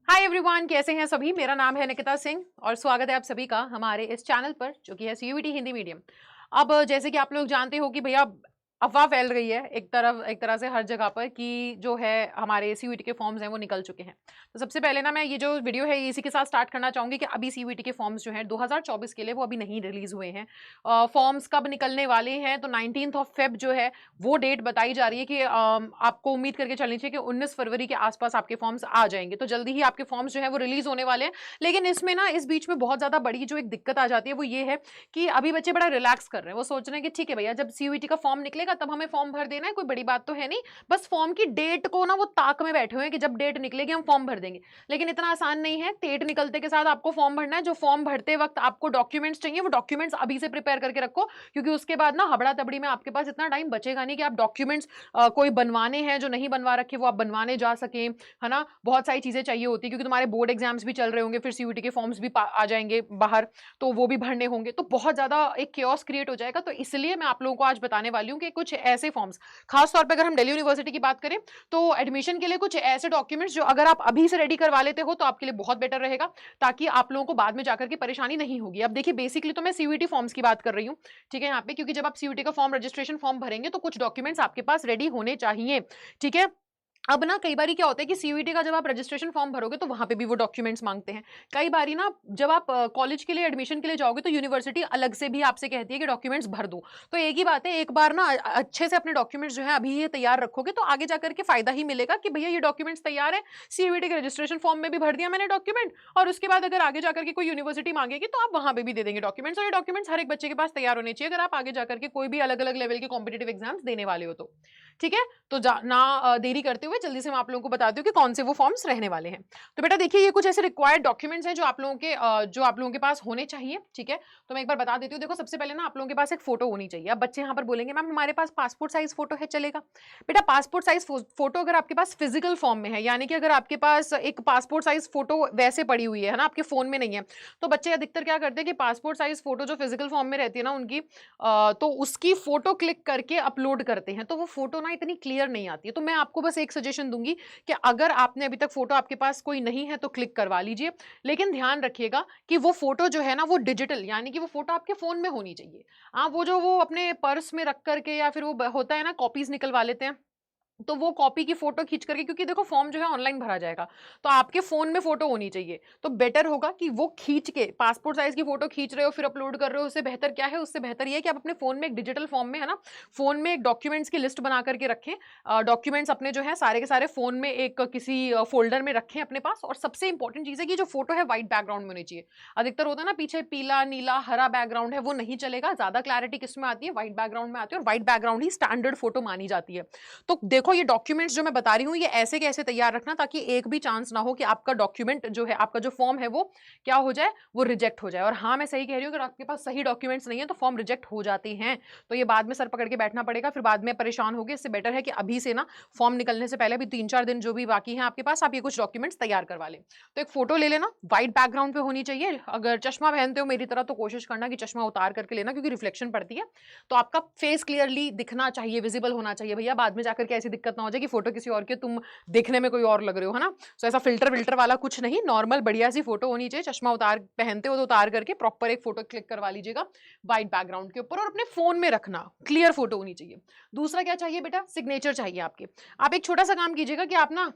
Hi everyone, कैसे हैं सभी। मेरा नाम है निकिता सिंह और स्वागत है आप सभी का हमारे इस चैनल पर जो कि है सीयूईटी हिंदी मीडियम। अब जैसे कि आप लोग जानते हो कि भैया अफवाह फैल रही है एक तरह से हर जगह पर कि जो है हमारे सीयूईटी के फॉर्म्स हैं वो निकल चुके हैं। तो सबसे पहले ना मैं ये जो वीडियो है इसी के साथ स्टार्ट करना चाहूंगी कि अभी सीयूईटी के फॉर्म्स जो हैं 2024 के लिए वो अभी नहीं रिलीज हुए हैं। फॉर्म्स कब निकलने वाले हैं तो 19 फेब जो है वो डेट बताई जा रही है कि आपको उम्मीद करके चलनी चाहिए कि 19 फरवरी के आसपास आपके फॉर्म्स आ जाएंगे। तो जल्दी ही आपके फॉर्म्स जो है वो रिलीज होने वाले हैं। लेकिन इसमें ना इस बीच में बहुत ज्यादा बड़ी जो एक दिक्कत आ जाती है वो ये है कि अभी बच्चे बड़ा रिलैक्स कर रहे हैं। वो सोच रहे हैं कि ठीक है भैया, जब सीयूईटी का फॉर्म निकलेगा तब हमें फॉर्म भर देना है, कोई बड़ी बात तो है नहीं। बस फॉर्म की डेट को ना वो ताक में बैठे हुए हैं कि जब डेट निकलेगी हम फॉर्म भर देंगे। लेकिन इतना आसान नहीं है। डेट निकलते के साथ आपको फॉर्म भरना है। जो फॉर्म भरते वक्त आपको डॉक्यूमेंट्स चाहिए वो डॉक्यूमेंट्स अभी से प्रिपेयर करके रखो, क्योंकि उसके बाद ना हबड़ा तबड़ी में आपके पास इतना टाइम बचेगा नहीं कि आप डॉक्यूमेंट्स कोई बनवाने हैं जो नहीं बनवा रखे वो आप बनवाने जा सके, है ना। बहुत सारी चीजें चाहिए होती है क्योंकि तुम्हारे बोर्ड एग्जाम्स भी चल रहे होंगे, फिर सीयूईटी के फॉर्म्स भी आ जाएंगे बाहर, तो वो भी भरने होंगे। तो बहुत ज्यादा एक केओस क्रिएट हो जाएगा। तो इसलिए मैं आप लोगों को आज बताने वाली हूँ कि कुछ ऐसे फॉर्म्स, खास तौर पे अगर हम दिल्ली यूनिवर्सिटी की बात करें तो एडमिशन के लिए कुछ ऐसे डॉक्यूमेंट्स जो अगर आप अभी से रेडी करवा लेते हो तो आपके लिए बहुत बेटर रहेगा, ताकि आप लोगों को बाद में जाकर के परेशानी नहीं होगी। अब देखिए, बेसिकली तो मैं सीयूईटी फॉर्म्स की बात कर रही हूँ, ठीक है, यहाँ पे, क्योंकि जब आप सीयूईटी का फॉर्म, रजिस्ट्रेशन फॉर्म भरेंगे तो कुछ डॉक्यूमेंट्स आपके पास रेडी होने चाहिए, ठीक है। अब ना कई बारी क्या होता है कि सीयूईटी का जब आप रजिस्ट्रेशन फॉर्म भरोगे तो वहां पे भी वो डॉक्यूमेंट्स मांगते हैं। कई बारी ना जब आप कॉलेज के लिए एडमिशन के लिए जाओगे तो यूनिवर्सिटी अलग से भी आपसे कहती है कि डॉक्यूमेंट्स भर दो। तो एक ही बात है, एक बार ना अच्छे से अपने डॉक्यूमेंट्स जो है अभी ये तैयार रखोगे तो आगे जाकर के फायदा ही मिलेगा कि भैया ये डॉक्यूमेंट्स तैयार है, सीयूईटी के रजिस्ट्रेशन फॉर्म में भी भर दिया मैंने डॉक्यूमेंट, और उसके बाद अगर आगे जाकर के कोई यूनिवर्सिटी मांगेगी तो आप वहां पे भी दे देंगे डॉक्यूमेंट्स। और ये डॉक्यूमेंट्स हर एक बच्चे के पास तैयार होने चाहिए अगर आप आगे जाकर के कोई भी अलग अलग लेवल के कॉम्पिटेटिव एग्जाम्स देने वाले हो तो, ठीक है। तो ना देरी करते हुए जल्दी से मैं आप लोगों को बताती हूँ कि कौन से वो फॉर्म्स रहने वाले हैं। तो बेटा देखिए, ये कुछ ऐसे रिक्वायर्ड डॉक्यूमेंट्स हैं जो आप लोगों के पास होने चाहिए, ठीक है। तो मैं एक बार बता देती हूँ। देखो, सबसे पहले ना आप लोगों के पास एक फोटो होनी चाहिए। अब बच्चे यहाँ पर बोलेंगे मैम हमारे पास पासपोर्ट साइज फोटो है, चलेगा? बेटा, पासपोर्ट साइज फोटो अगर आपके पास फिजिकल फॉर्म में है, यानी कि अगर आपके पास एक पासपोर्ट साइज फोटो वैसे पड़ी हुई है ना, आपके फोन में नहीं है, तो बच्चे अधिकतर क्या करते हैं कि पासपोर्ट साइज फोटो जो फिजिकल फॉर्म में रहती है ना उनकी, तो उसकी फोटो क्लिक करके अपलोड करते हैं, तो वो फोटो ना इतनी क्लियर नहीं आती है। तो मैं आपको बस एक सजेशन दूंगी कि अगर आपने अभी तक फोटो आपके पास कोई नहीं है तो क्लिक करवा लीजिए, लेकिन ध्यान रखिएगा कि वो फोटो जो है ना वो डिजिटल, यानी कि वो फोटो आपके फोन में होनी चाहिए। हाँ, वो अपने पर्स में रख करके या फिर वो होता है ना, कॉपीज निकलवा लेते हैं, तो वो कॉपी की फोटो खींच करके, क्योंकि देखो फॉर्म जो है ऑनलाइन भरा जाएगा, तो आपके फोन में फोटो होनी चाहिए। तो बेटर होगा कि वो खींच के, पासपोर्ट साइज की फोटो खींच रहे हो फिर अपलोड कर रहे हो, उससे बेहतर क्या है, उससे बेहतर ये है कि आप अपने फोन में एक डिजिटल फॉर्म में, है ना, फोन में एक डॉक्यूमेंट्स की लिस्ट बना करके रखें। डॉक्यूमेंट्स अपने जो है सारे के सारे फोन में एक किसी फोल्डर में रखें अपने पास। और सबसे इंपॉर्टेंट चीज है कि जो फोटो है व्हाइट बैकग्राउंड में होनी चाहिए। अधिकतर होता है ना पीछे पीला नीला हरा बैकग्राउंड है, वो नहीं चलेगा। ज्यादा क्लैरिटी किसमें आती है? व्हाइट बैकग्राउंड में आती है, और व्हाइट बैकग्राउंड ही स्टैंडर्ड फोटो मानी जाती है। तो देखो, ये डॉक्यूमेंट्स जो मैं बता रही हूँ ये ऐसे के ऐसे तैयार रखना, ताकि एक भी चांस ना हो कि आपका डॉक्यूमेंट जो है, आपका जो फॉर्म है वो क्या हो जाए, वो रिजेक्ट हो जाए। और हाँ, मैं सही कह रही हूँ, अगर आपके पास सही डॉक्यूमेंट्स नहीं है तो फॉर्म रिजेक्ट हो जाते हैं। तो ये बाद में सर पकड़ के बैठना पड़ेगा, फिर बाद में परेशान होगे। इससे बेटर है कि अभी से ना, फॉर्म निकलने से पहले भी 3-4 दिन जो भी बाकी है आपके पास, आप ये कुछ डॉक्यूमेंट्स तैयार करवा लें। तो एक फोटो ले लेना, व्हाइट बैकग्राउंड पे होनी चाहिए। अगर चश्मा पहनते हो मेरी तरह तो कोशिश करना कि चश्मा उतार करके लेना, क्योंकि रिफ्लेक्शन पड़ती है। तो आपका फेस क्लियरली दिखना चाहिए, विजिबल होना चाहिए भैया, बाद में जाकर के ऐसी दिक्कत ना हो जाए कि फोटो किसी और की, तुम देखने में कोई और लग रहे हो, है ना। सो ऐसा फिल्टर विल्टर वाला कुछ नहीं, नॉर्मल बढ़िया सी फोटो होनी चाहिए। चश्मा उतार पहनते हो तो उतार करके प्रॉपर एक फोटो क्लिक करवा लीजिएगा व्हाइट बैकग्राउंड के ऊपर, और अपने फोन में रखना, क्लियर फोटो होनी चाहिए। दूसरा क्या चाहिए बेटा? सिग्नेचर चाहिए आपके। आप एक छोटा सा काम कीजिएगा कि आप ना,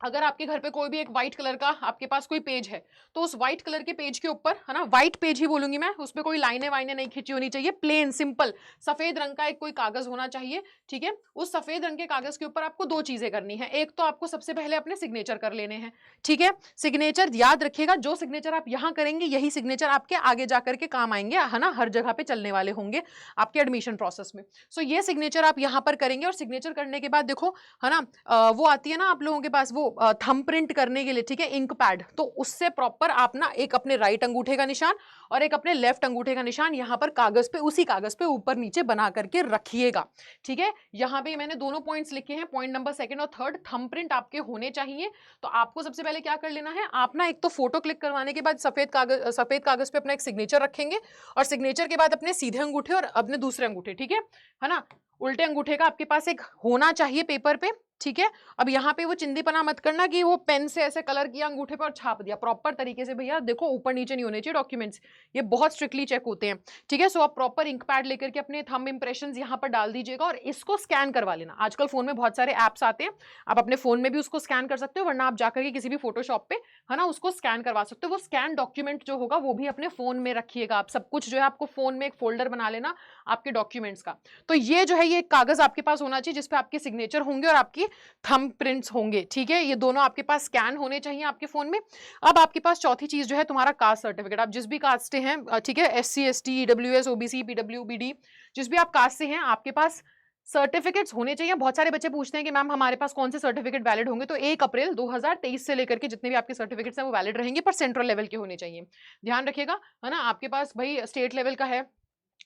अगर आपके घर पे कोई भी एक व्हाइट कलर का आपके पास कोई पेज है, तो उस व्हाइट कलर के पेज के ऊपर, है ना, व्हाइट पेज ही बोलूंगी मैं, उसमें कोई लाइनें वाइनें नहीं खींची होनी चाहिए, प्लेन सिंपल सफेद रंग का एक कोई कागज होना चाहिए, ठीक है। उस सफेद रंग के कागज के ऊपर आपको दो चीजें करनी है। एक तो आपको सबसे पहले अपने सिग्नेचर कर लेने हैं, ठीक है। सिग्नेचर याद रखिएगा, जो सिग्नेचर आप यहां करेंगे यही सिग्नेचर आपके आगे जाकर के काम आएंगे, है ना, हर जगह पे चलने वाले होंगे आपके एडमिशन प्रोसेस में। सो ये सिग्नेचर आप यहां पर करेंगे, और सिग्नेचर करने के बाद देखो, है ना, वो आती है ना आप लोगों के पास वो थंब प्रिंट करने के लिए, ठीक है, इंक पैड, तो उससे प्रॉपर आप ना एक अपने राइट अंगूठे का निशान और एक अपने लेफ्ट अंगूठे का निशान यहां पर कागज पे, उसी कागज पे ऊपर नीचे बना करके रखिएगा, ठीक है। यहां पे मैंने दोनों पॉइंट्स लिखे हैं, पॉइंट नंबर सेकंड और थर्ड, थंब प्रिंट आपके होने चाहिए। तो आपको सबसे पहले क्या कर लेना है, आप ना एक तो फोटो क्लिक करवाने के बाद सफेद कागज पे अपना एक सिग्नेचर रखेंगे, और सिग्नेचर के बाद अपने सीधे अंगूठे और अपने दूसरे अंगूठे, ठीक है ना, उल्टे अंगूठे का आपके पास एक होना चाहिए पेपर पे, ठीक है। अब यहाँ पे वो चिंदीपना मत करना कि वो पेन से ऐसे कलर किया अंगूठे पर और छाप दिया, प्रॉपर तरीके से भैया देखो ऊपर नीचे नहीं होने चाहिए डॉक्यूमेंट्स, ये बहुत स्ट्रिक्टली चेक होते हैं। ठीक है, सो आप प्रॉपर इंक पैड लेकर के अपने थंब इंप्रेशन यहाँ पर डाल दीजिएगा और इसको स्कैन करवा लेना। आजकल फोन में बहुत सारे ऐप्स आते हैं, आप अपने फोन में भी उसको स्कैन कर सकते हो, वरना आप जाकर के किसी भी फोटोशॉप पे है ना उसको स्कैन करवा सकते हो। वो स्कैन डॉक्यूमेंट जो होगा वो भी अपने फोन में रखिएगा आप, सब कुछ जो है आपको फोन में एक फोल्डर बना लेना आपके डॉक्यूमेंट्स का। तो ये जो है ये कागज आपके पास होना चाहिए जिसपे आपके सिग्नेचर होंगे और आपकी थंब प्रिंट्स होंगे। ठीक है, ये दोनों आपके पास स्कैन होने चाहिए आपके फोन में। अब आपके पास चौथी चीज जो है तुम्हारा कास्ट सर्टिफिकेट, आप जिस भी कास्ट से हैं, ठीक है, SC ST EWS OBC PW BD, जिस भी आप कास्ट से हैं आपके पास सर्टिफिकेट्स होने चाहिए। बहुत सारे बच्चे पूछते हैं कि मैम हमारे पास कौन से सर्टिफिकेट वैलिड होंगे, तो 1 अप्रैल 2023 से लेकर के जितने भी आपके सर्टिफिकेट्स हैं वो वैलिड रहेंगे, पर सेंट्रल लेवल के होने चाहिए। ध्यान रखिएगा, है ना। आपके पास भाई स्टेट लेवल का है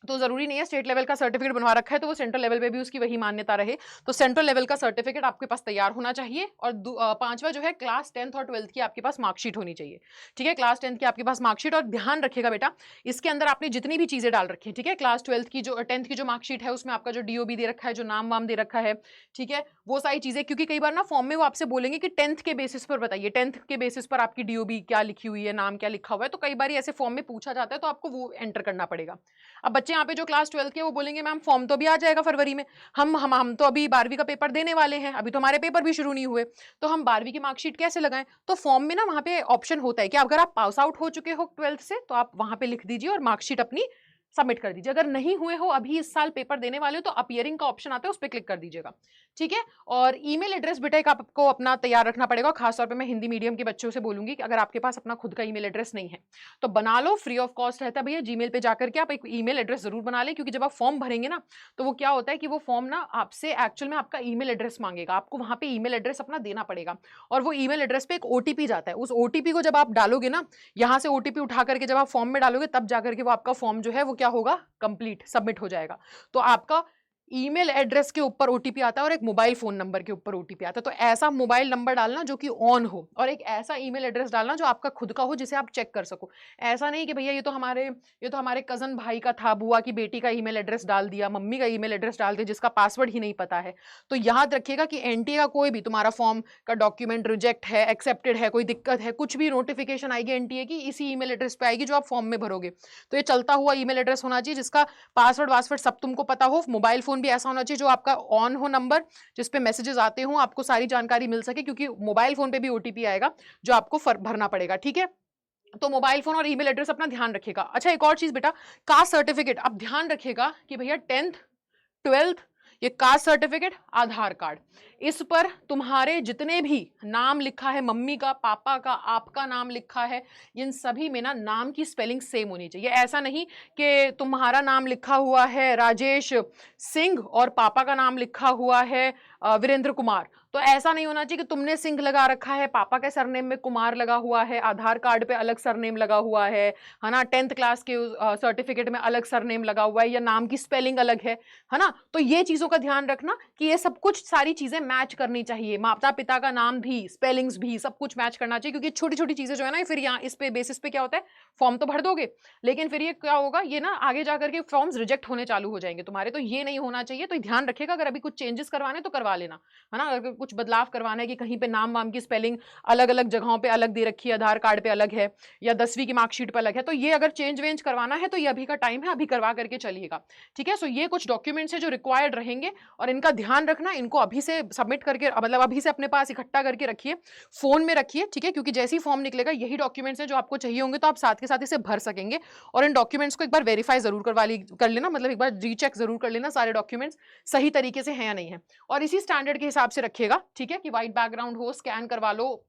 तो जरूरी नहीं है स्टेट लेवल का सर्टिफिकेट बनवा रखा है तो वो सेंट्रल लेवल पे भी उसकी वही मान्यता रहे, तो सेंट्रल लेवल का सर्टिफिकेट आपके पास तैयार होना चाहिए। और 5वां जो है क्लास 10th और 12th की आपके पास मार्कशीट होनी चाहिए। ठीक है, क्लास 10th की आपके पास मार्कशीट, और ध्यान रखिएगा बेटा इसके अंदर आपने जितनी भी चीजें डाल रखी है, ठीक है, क्लास 12th की जो 10th की जो मार्कशीट है उसमें आपका जो DOB दे रखा है, जो नाम वाम दे रखा है, ठीक है, वो सारी चीजें, क्योंकि कई बार ना फॉर्म में वो आपसे बोलेंगे कि 10th के बेसिस पर बताइए, 10th के बेसिस पर आपकी DOB क्या लिखी हुई है, नाम क्या लिखा हुआ है, तो कई बार ऐसे फॉर्म में पूछा जाता है तो आपको वो एंटर करना पड़ेगा। अब बच्चे यहाँ पे जो क्लास 12th के वो बोलेंगे मैम फॉर्म तो अभी आ जाएगा फरवरी में, हम तो अभी 12वीं का पेपर देने वाले हैं, अभी तो हमारे पेपर भी शुरू नहीं हुए, तो हम 12वीं की मार्कशीट कैसे लगाएं। तो फॉर्म में ना वहां पे ऑप्शन होता है कि अगर आप पास आउट हो चुके हो 12th से तो आप वहां पे लिख दीजिए और मार्कशीट अपनी सबमिट कर दीजिए। अगर नहीं हुए हो, अभी इस साल पेपर देने वाले हो, तो अपीयरिंग का ऑप्शन आता है उस पर क्लिक कर दीजिएगा। ठीक है, और ईमेल एड्रेस बेटा एक आपको अपना तैयार रखना पड़ेगा। खासतौर पे मैं हिंदी मीडियम के बच्चों से बोलूंगी कि अगर आपके पास अपना खुद का ईमेल एड्रेस नहीं है तो बना लो, फ्री ऑफ कॉस्ट रहता है भैया। जीमेल पे जाकर के आप एक ईमेल एड्रेस जरूर बना लें, क्योंकि जब आप फॉर्म भरेंगे ना तो वो क्या होता है कि वो फॉर्म ना आपसे एक्चुअल में आपका ईमेल एड्रेस मांगेगा, आपको वहां पे ईमेल एड्रेस अपना देना पड़ेगा, और वो ईमेल एड्रेस पे एक OTP जाता है। उस OTP को जब आप डालोगे ना, यहाँ से OTP उठा करके जब आप फॉर्म में डालोगे तब जाकर के वो आपका फॉर्म जो है वो क्या होगा, कंप्लीट सबमिट हो जाएगा। तो आपका ईमेल एड्रेस के ऊपर OTP आता है और एक मोबाइल फोन नंबर के ऊपर OTP आता है। तो ऐसा मोबाइल नंबर डालना जो कि ऑन हो, और एक ऐसा ईमेल एड्रेस डालना जो आपका खुद का हो जिसे आप चेक कर सको। ऐसा नहीं कि भैया ये तो हमारे कजन भाई का था, बुआ की बेटी का ईमेल एड्रेस डाल दिया, मम्मी का ईमेल एड्रेस डाल दिया जिसका पासवर्ड ही नहीं पता है। तो याद रखिएगा कि NTA का कोई भी तुम्हारा फॉर्म का डॉक्यूमेंट रिजेक्ट है, एक्सेप्टेड है, कोई दिक्कत है, कुछ भी नोटिफिकेशन आएगी NTA की, इसी ईमेल एड्रेस पे आएगी जो आप फॉर्म में भरोगे। तो ये चलता हुआ ईमेल एड्रेस होना चाहिए जिसका पासवर्ड वासवर्ड सब तुमको पता हो। मोबाइल फोन भी ऐसा होना चाहिए जो आपका ऑन हो नंबर, जिस पे मैसेजेस आते हो, आपको सारी जानकारी मिल सके, क्योंकि मोबाइल फोन पे भी OTP आएगा जो आपको भरना पड़ेगा। ठीक है, तो मोबाइल फोन और ईमेल एड्रेस अपना ध्यान रखिएगा। अच्छा, एक और चीज बेटा, कास्ट सर्टिफिकेट, अब ध्यान रखिएगा कि भैया 10th 12th ये कास्ट सर्टिफिकेट, आधार कार्ड, इस पर तुम्हारे जितने भी नाम लिखा है, मम्मी का, पापा का, आपका नाम लिखा है, इन सभी में ना नाम की स्पेलिंग सेम होनी चाहिए। ऐसा नहीं कि तुम्हारा नाम लिखा हुआ है राजेश सिंह और पापा का नाम लिखा हुआ है वीरेंद्र कुमार, तो ऐसा नहीं होना चाहिए कि तुमने सिंह लगा रखा है, पापा के सरनेम में कुमार लगा हुआ है, आधार कार्ड पे अलग सरनेम लगा हुआ है ना, 10th क्लास के सर्टिफिकेट में अलग सरनेम लगा हुआ है, या नाम की स्पेलिंग अलग है ना। तो ये चीजों का ध्यान रखना कि ये सब कुछ सारी चीजें मैच करनी चाहिए, माता पिता का नाम भी, स्पेलिंग्स भी, सब कुछ मैच करना चाहिए, क्योंकि छोटी छोटी चीजें जो है ना, फिर यहाँ इस पे बेसिस पे क्या होता है, फॉर्म तो भर दोगे लेकिन फिर ये क्या होगा, ये ना आगे जाकर के फॉर्म्स रिजेक्ट होने चालू हो जाएंगे तुम्हारे, तो ये नहीं होना चाहिए। तो ध्यान रखिएगा, अगर अभी कुछ चेंजेस करवाने तो करवा लेना, है ना। अगर कुछ बदलाव करवाना है कि कहीं पे नाम वाम की स्पेलिंग अलग अलग जगहों पे अलग दे रखी है, आधार कार्ड पे अलग है या 10वीं की मार्कशीट पे अलग है, तो ये अगर चेंज वेंज करवाना है तो ये अभी का टाइम है, अभी करवा करके चलिएगा। ठीक है, सो ये कुछ डॉक्यूमेंट्स है जो रिक्वायर्ड रहेंगे और इनका ध्यान रखना, इनको अभी से सबमिट करके, मतलब अभी से अपने पास इकट्ठा करके रखिए, फोन में रखिए। ठीक है, क्योंकि जैसे ही फॉर्म निकलेगा यही डॉक्यूमेंट्स हैं जो आपको चाहिए होंगे, तो आप साथ के साथ इसे भर सकेंगे। और इन डॉक्यूमेंट्स को एक बार वेरीफाई जरूर कर लेना, मतलब एक बार रीचेक जरूर कर लेना सारे डॉक्यूमेंट्स सही तरीके से हैं या नहीं है, और इसी स्टैंडर्ड के हिसाब से रखिएगा। ठीक है, कि व्हाइट बैकग्राउंड हो, स्कैन करवा लो,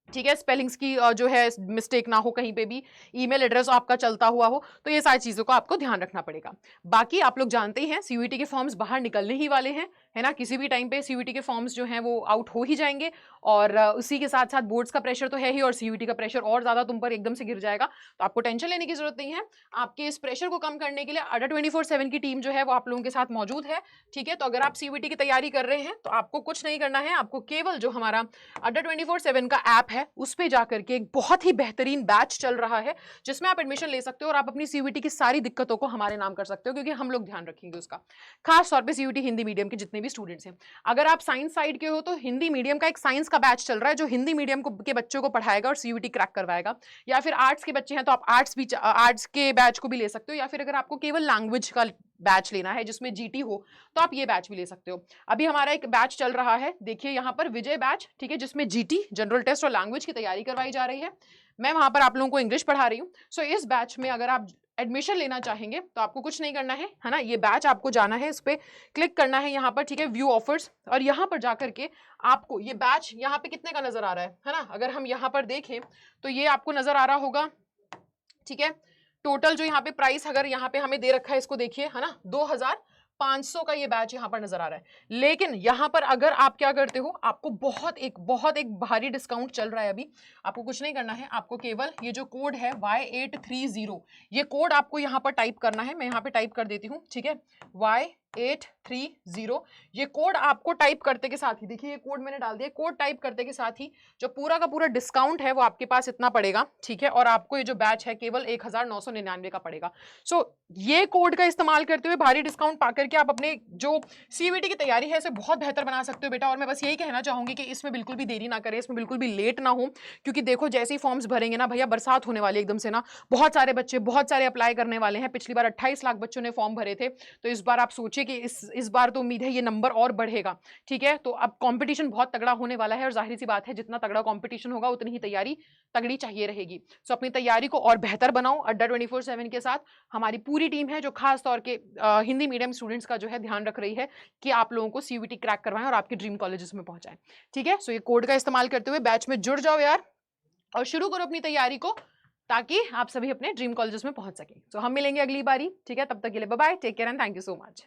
ठीक है, स्पेलिंग्स की जो है मिस्टेक ना हो कहीं पे भी, ईमेल एड्रेस आपका चलता हुआ हो, तो ये सारी चीजों का आपको ध्यान रखना पड़ेगा। बाकी आप लोग जानते ही हैं CUET के फॉर्म्स बाहर निकलने ही वाले हैं, है ना, किसी भी टाइम पे CUET के फॉर्म्स जो हैं वो आउट हो ही जाएंगे, और उसी के साथ साथ बोर्ड्स का प्रेशर तो है ही, और CUET का प्रेशर और ज्यादा तुम पर एकदम से गिर जाएगा, तो आपको टेंशन लेने की जरूरत नहीं है। आपके इस प्रेशर को कम करने के लिए अड्डा 24/7 की टीम जो है वो आप लोगों के साथ मौजूद है। ठीक है, तो अगर आप CUET की तैयारी कर रहे हैं तो आपको कुछ नहीं करना है, आपको केवल जो हमारा अड्डा 24/7 का ऐप है उस पे जाकर के एक बहुत ही बेहतरीन बैच चल रहा है जिसमें आप एडमिशन ले सकते हो और आप अपनी सीयूईटी की सारी दिक्कतों को हमारे नाम कर सकते हो, क्योंकि हम लोग ध्यान रखेंगे उसका, खास तौर पे सीयूईटी हिंदी मीडियम के जितने भी स्टूडेंट्स हैं। अगर आप साइंस साइड के हो तो हिंदी मीडियम का एक साइंस का बैच चल रहा है जो हिंदी मीडियम के बच्चों को पढ़ाएगा और सीयूईटी क्रैक करवाएगा, या फिर आर्ट्स के बच्चे हैं तो आप आर्ट्स के बैच को भी ले सकते हो, या फिर अगर आपको केवल लैंग्वेज का बैच लेना है जिसमें जीटी हो तो आप ये बैच भी ले सकते हो। अभी हमारा एक बैच चल रहा है, देखिए यहाँ पर विजय बैच, ठीक है, जिसमें जीटी जनरल टेस्ट और लैंग्वेज की तैयारी करवाई जा रही है। मैं वहां पर आप लोगों को इंग्लिश पढ़ा रही हूँ। सो इस बैच में अगर आप एडमिशन लेना चाहेंगे तो आपको कुछ नहीं करना है ना, ये बैच आपको जाना है, इस पे क्लिक करना है यहाँ पर, ठीक है, व्यू ऑफर्स, और यहाँ पर जाकर के आपको ये बैच यहाँ पे कितने का नजर आ रहा है ना, अगर हम यहाँ पर देखें तो ये आपको नजर आ रहा होगा, ठीक है, टोटल जो यहाँ पे प्राइस अगर यहाँ पे हमें दे रखा है इसको देखिए, है ना, 2500 का ये बैच यहाँ पर नजर आ रहा है। लेकिन यहाँ पर अगर आप क्या करते हो, आपको बहुत एक भारी डिस्काउंट चल रहा है अभी। आपको कुछ नहीं करना है, आपको केवल ये जो कोड है Y830, ये कोड आपको यहाँ पर टाइप करना है। मैं यहाँ पे टाइप कर देती हूँ, ठीक है, Y830, ये कोड आपको टाइप करते के साथ ही, देखिए ये कोड मैंने डाल दिया, कोड टाइप करते के साथ ही जो पूरा का पूरा डिस्काउंट है वो आपके पास इतना पड़ेगा, ठीक है, और आपको ये जो बैच है केवल 1999 का पड़ेगा। सो ये कोड का इस्तेमाल करते हुए भारी डिस्काउंट पाकर के आप अपने जो सीयूईटी की तैयारी है इसे बहुत बेहतर बना सकते हो बेटा। और मैं बस यही कहना चाहूंगी कि इसमें बिल्कुल भी देरी ना करें, इसमें बिल्कुल भी लेट ना हो, क्योंकि देखो जैसे ही फॉर्म्स भरेंगे ना भैया, बरसात होने वाली एकदम से ना, बहुत सारे बच्चे बहुत सारे अप्लाई करने वाले हैं। पिछली बार 28 लाख बच्चों ने फॉर्म भरे थे, तो इस बार आप सोचिए कि इस बार तो उम्मीद है ये नंबर और बढ़ेगा, ठीक है। तो अब कंपटीशन बहुत तगड़ा होने वाला है और जाहिर सी बात है जितना तगड़ा कंपटीशन होगा उतनी ही तैयारी तगड़ी चाहिए रहेगी। सो अपनी तैयारी को और बेहतर बनाओ। अड्डा 24/7 के साथ हमारी पूरी टीम है जो खास तौर के हिंदी मीडियम स्टूडेंट्स का जो है ध्यान रख रही है कि आप लोगों को सीयूईटी क्रैक करवाएं और आपके ड्रीम कॉलेजेस में पहुंचाएं, ठीक है। सो ये कोड का इस्तेमाल करते हुए बैच में जुड़ जाओ यार और शुरू करो अपनी तैयारी को, ताकि आप सभी अपने ड्रीम कॉलेजेस में पहुंच सकें। सो हम मिलेंगे अगली बारी, ठीक है, तब तक के लिए bye bye, take care and thank you so much.